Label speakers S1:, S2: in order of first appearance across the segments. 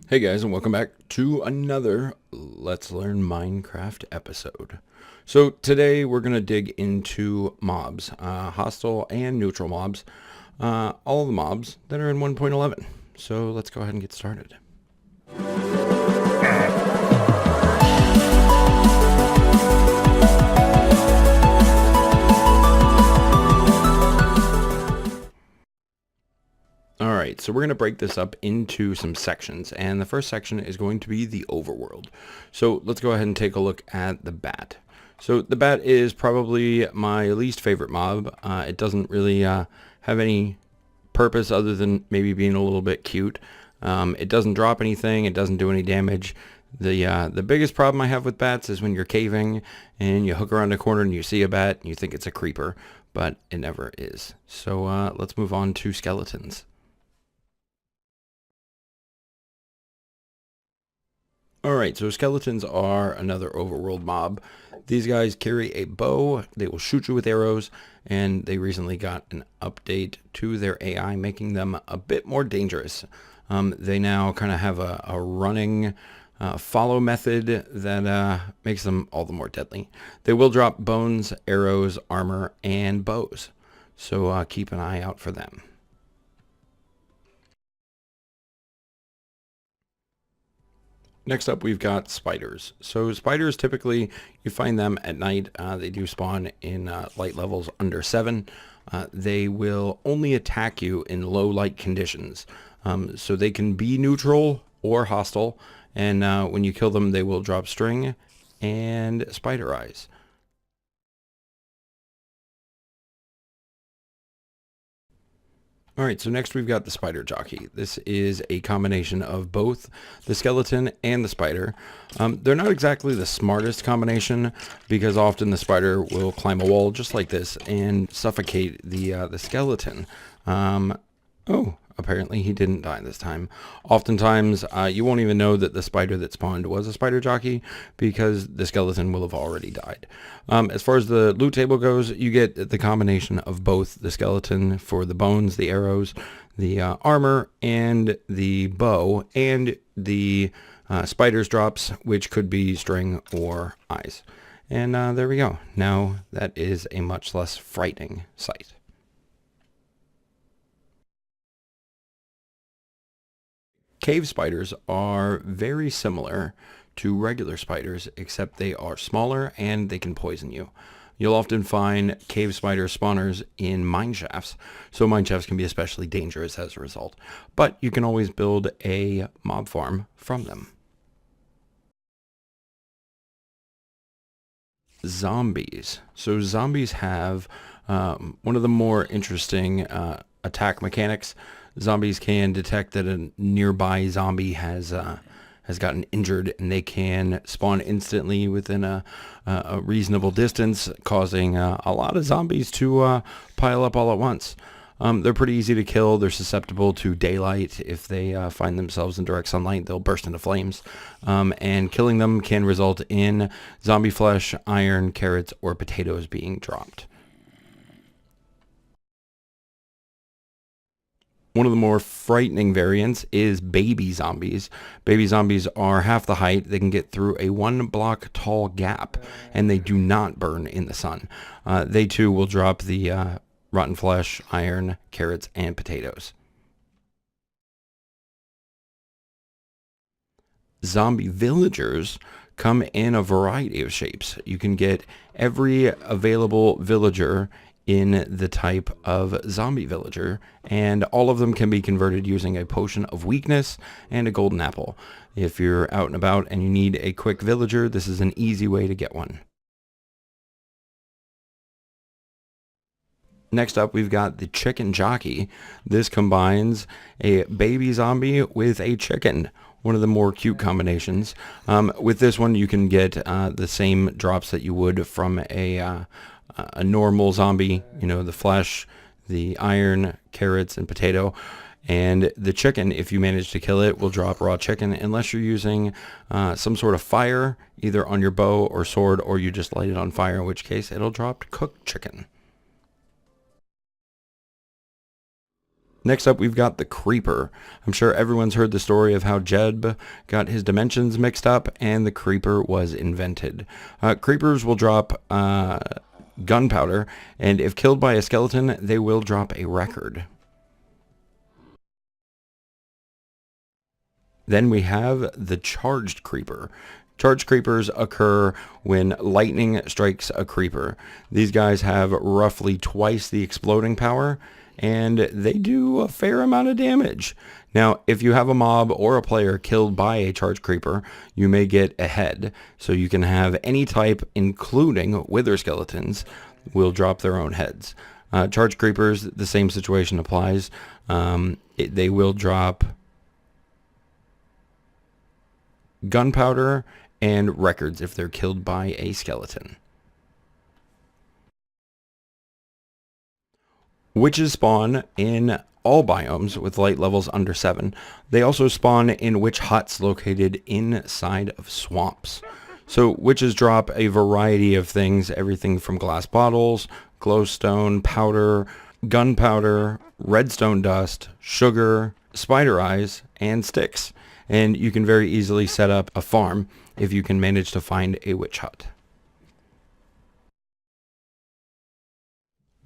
S1: Hey guys, and welcome back to another Let's Learn Minecraft episode. So today we're going to dig into mobs, hostile and neutral mobs, all the mobs that are in 1.11. So let's go ahead and get started. Alright, so we're going to break this up into some sections, and the first section is going to be the overworld. So let's go ahead and take a look at the bat. So the bat is probably my least favorite mob. It doesn't really have any purpose other than maybe being a little bit cute. It doesn't drop anything, it doesn't do any damage. The biggest problem I have with bats is when you're caving and you hook around a corner and you see a bat and you think it's a creeper, but it never is. So let's move on to skeletons. Alright, so skeletons are another overworld mob. These guys carry a bow, they will shoot you with arrows, and they recently got an update to their AI, making them a bit more dangerous. They now kind of have a running follow method that makes them all the more deadly. They will drop bones, arrows, armor, and bows, so keep an eye out for them. Next up, we've got spiders. So spiders, typically, you find them at night. They do spawn in light levels under 7. They will only attack you in low light conditions. So they can be neutral or hostile. And when you kill them, they will drop string and spider eyes. Alright, so next we've got the spider jockey. This is a combination of both the skeleton and the spider. They're not exactly the smartest combination because often the spider will climb a wall just like this and suffocate the skeleton. Oh, apparently he didn't die this time. Oftentimes, you won't even know that the spider that spawned was a spider jockey because the skeleton will have already died. As far as the loot table goes, you get the combination of both the skeleton for the bones, the arrows, the armor, and the bow, and the spider's drops, which could be string or eyes. And there we go. Now that is a much less frightening sight. Cave spiders are very similar to regular spiders, except they are smaller and they can poison you. You'll often find cave spider spawners in mine shafts, so mine shafts can be especially dangerous as a result. But you can always build a mob farm from them. Zombies. So zombies have one of the more interesting attack mechanics. Zombies can detect that a nearby zombie has gotten injured, and they can spawn instantly within a reasonable distance, causing a lot of zombies to pile up all at once. They're pretty easy to kill. They're susceptible to daylight. If they find themselves in direct sunlight, they'll burst into flames. And killing them can result in zombie flesh, iron, carrots, or potatoes being dropped. One of the more frightening variants is baby zombies. Baby zombies are half the height. They can get through a 1 block tall gap, and they do not burn in the sun. They too will drop the rotten flesh, iron, carrots, and potatoes. Zombie villagers come in a variety of shapes. You can get every available villager in the type of zombie villager, and all of them can be converted using a potion of weakness and a golden apple. If you're out and about and you need a quick villager, this is an easy way to get one. Next up, we've got the chicken jockey. This combines a baby zombie with a chicken, one of the more cute combinations. With this one, you can get the same drops that you would from a normal zombie, you know, the flesh, the iron, carrots, and potato. And the chicken, if you manage to kill it, will drop raw chicken unless you're using some sort of fire, either on your bow or sword, or you just light it on fire, in which case it'll drop cooked chicken. Next up, we've got the Creeper. I'm sure everyone's heard the story of how Jeb got his dimensions mixed up and the Creeper was invented. Creepers will drop gunpowder, and if killed by a skeleton, they will drop a record. Then we have the Charged Creeper. Charged creepers occur when lightning strikes a creeper. These guys have roughly twice the exploding power, and they do a fair amount of damage. Now, if you have a mob or a player killed by a charged creeper, you may get a head. So you can have any type, including wither skeletons, will drop their own heads. Charged creepers, the same situation applies. They will drop gunpowder and records if they're killed by a skeleton. Witches spawn in all biomes with light levels under 7. They also spawn in witch huts located inside of swamps. So witches drop a variety of things, everything from glass bottles, glowstone, powder, gunpowder, redstone dust, sugar, spider eyes, and sticks. And you can very easily set up a farm if you can manage to find a witch hut.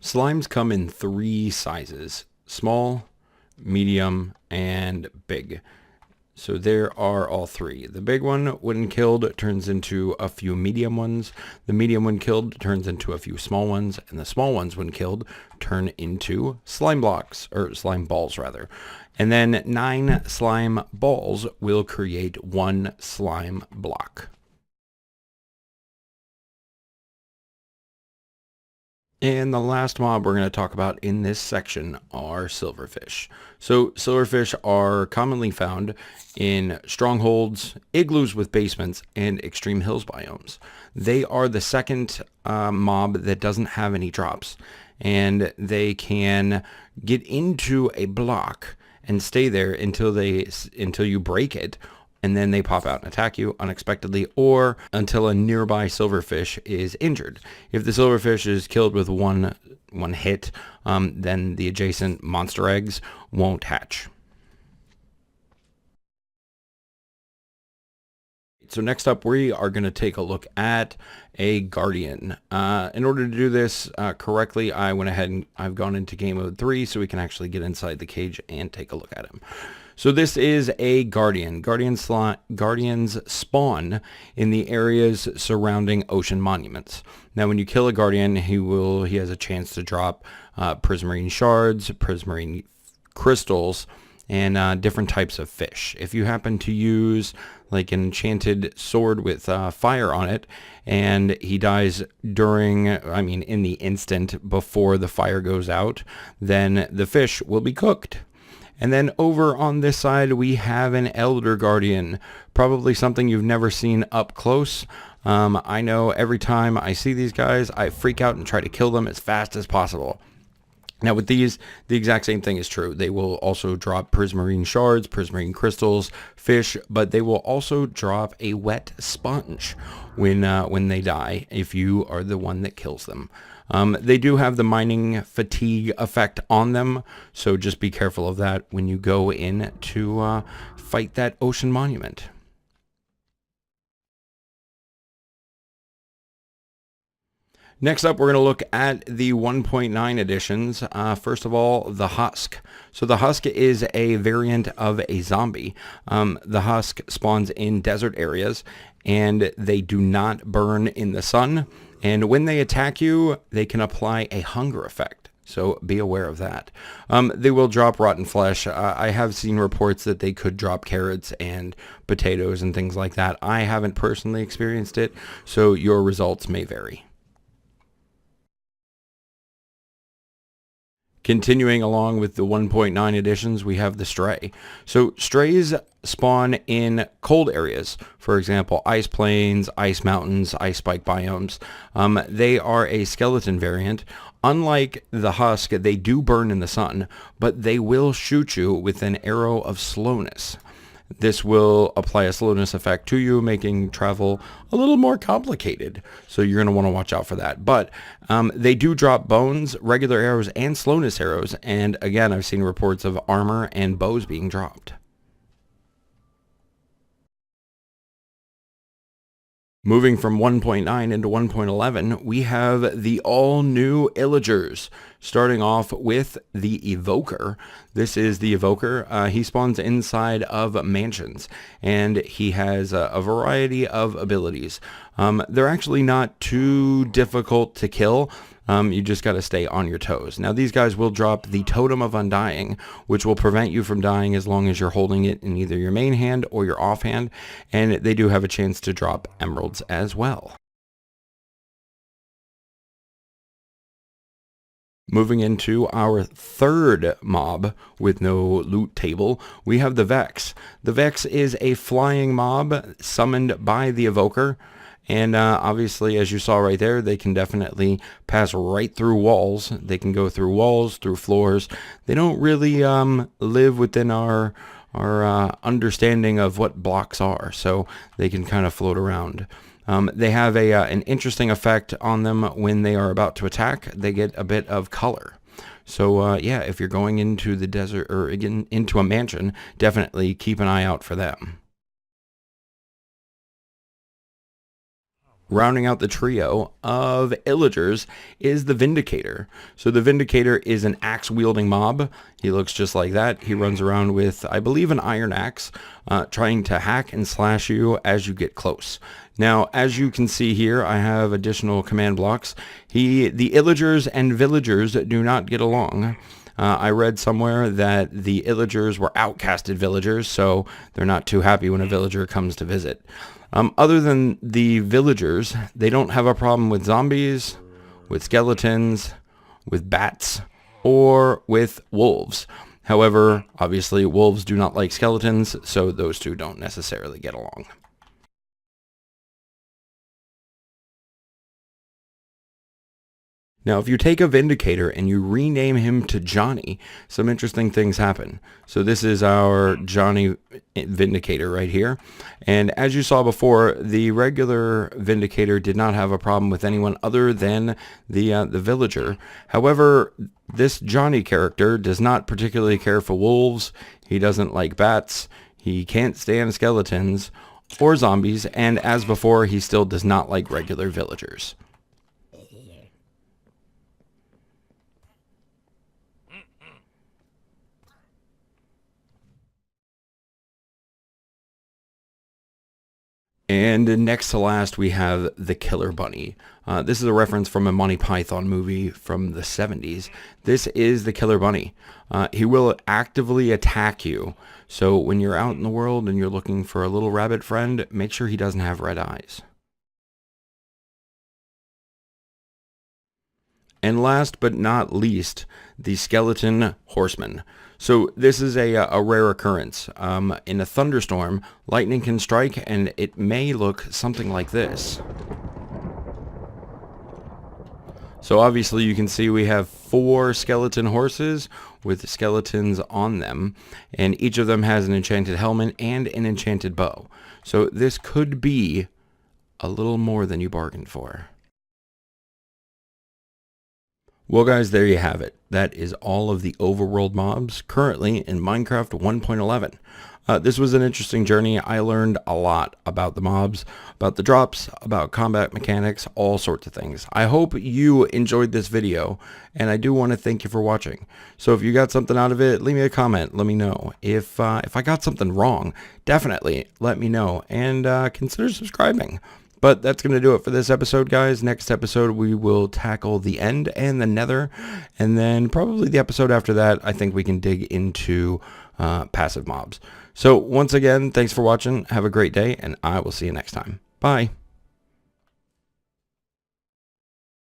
S1: Slimes come in 3 sizes: small, medium, and big. So there are all 3. The big one, when killed, turns into a few medium ones. The medium when killed turns into a few small ones. And the small ones when killed turn into slime blocks, or slime balls rather. And then 9 slime balls will create 1 slime block. And the last mob we're going to talk about in this section are silverfish. So silverfish are commonly found in strongholds, igloos with basements, and extreme hills biomes. They are the second mob that doesn't have any drops, and they can get into a block and stay there until you break it, and then they pop out and attack you unexpectedly, or until a nearby silverfish is injured. If the silverfish is killed with one hit, then the adjacent monster eggs won't hatch. So next up, we are going to take a look at a guardian. In order to do this correctly, I went ahead and I've gone into game mode 3 so we can actually get inside the cage and take a look at him. So this is a guardian. Guardians spawn in the areas surrounding ocean monuments. Now, when you kill a guardian, he has a chance to drop prismarine shards, prismarine crystals, and different types of fish. If you happen to use like an enchanted sword with fire on it, and he dies in the instant before the fire goes out, then the fish will be cooked. And then over on this side, we have an Elder Guardian, probably something you've never seen up close. I know every time I see these guys, I freak out and try to kill them as fast as possible. Now with these, the exact same thing is true. They will also drop prismarine shards, prismarine crystals, fish, but they will also drop a wet sponge when they die, if you are the one that kills them. They do have the mining fatigue effect on them, so just be careful of that when you go in to fight that ocean monument. Next up, we're going to look at the 1.9 editions. First of all, the Husk. So the Husk is a variant of a zombie. The Husk spawns in desert areas, and they do not burn in the sun. And when they attack you, they can apply a hunger effect. So be aware of that. They will drop rotten flesh. I have seen reports that they could drop carrots and potatoes and things like that. I haven't personally experienced it, so your results may vary. Continuing along with the 1.9 editions, we have the Stray. So strays spawn in cold areas. For example, ice plains, ice mountains, ice spike biomes. They are a skeleton variant. Unlike the Husk, they do burn in the sun, but they will shoot you with an arrow of slowness. this will apply a slowness effect to you, making travel a little more complicated. So you're going to want to watch out for that. But they do drop bones, regular arrows, and slowness arrows. And again, I've seen reports of armor and bows being dropped. Moving from 1.9 into 1.11, we have the all-new Illagers, starting off with the Evoker. This is the Evoker. He spawns inside of mansions, and he has a variety of abilities. They're actually not too difficult to kill. You just got to stay on your toes. Now, these guys will drop the Totem of Undying, which will prevent you from dying as long as you're holding it in either your main hand or your offhand, and they do have a chance to drop emeralds as well. Moving into our third mob with no loot table, we have the Vex. The Vex is a flying mob summoned by the Evoker. And obviously, as you saw right there, they can definitely pass right through walls. They can go through walls, through floors. They don't really live within our understanding of what blocks are, so they can kind of float around. They have an interesting effect on them when they are about to attack. They get a bit of color. So yeah, if you're going into the desert or into a mansion, definitely keep an eye out for them. Rounding out the trio of Illagers is the Vindicator. So the Vindicator is an axe-wielding mob. He looks just like that. He runs around with, I believe, an iron axe, trying to hack and slash you as you get close. Now, as you can see here, I have additional command blocks. The Illagers and Villagers do not get along. I read somewhere that the Illagers were outcasted villagers, so they're not too happy when a villager comes to visit. Other than the villagers, they don't have a problem with zombies, with skeletons, with bats, or with wolves. However, obviously, wolves do not like skeletons, so those two don't necessarily get along. Now, if you take a Vindicator and you rename him to Johnny, some interesting things happen. So this is our Johnny Vindicator right here. And as you saw before, the regular Vindicator did not have a problem with anyone other than the villager. However, this Johnny character does not particularly care for wolves. He doesn't like bats. He can't stand skeletons or zombies. And as before, he still does not like regular villagers. And next to last, we have the Killer Bunny. This is a reference from a Monty Python movie from the 70s. This is the Killer Bunny. He will actively attack you. So when you're out in the world and you're looking for a little rabbit friend, make sure he doesn't have red eyes. And last but not least, the Skeleton Horsemen. So this is a rare occurrence. In a thunderstorm, lightning can strike, and it may look something like this. So obviously you can see we have 4 skeleton horses with skeletons on them, and each of them has an enchanted helmet and an enchanted bow. So this could be a little more than you bargained for. Well guys, there you have it. That is all of the overworld mobs currently in Minecraft 1.11. This was an interesting journey. I learned a lot about the mobs, about the drops, about combat mechanics, all sorts of things. I hope you enjoyed this video, and I do want to thank you for watching. So if you got something out of it, leave me a comment. Let me know. If I got something wrong, definitely let me know, and consider subscribing. But that's going to do it for this episode, guys. Next episode, we will tackle the end and the nether. And then probably the episode after that, I think we can dig into passive mobs. So once again, thanks for watching. Have a great day, and I will see you next time. Bye.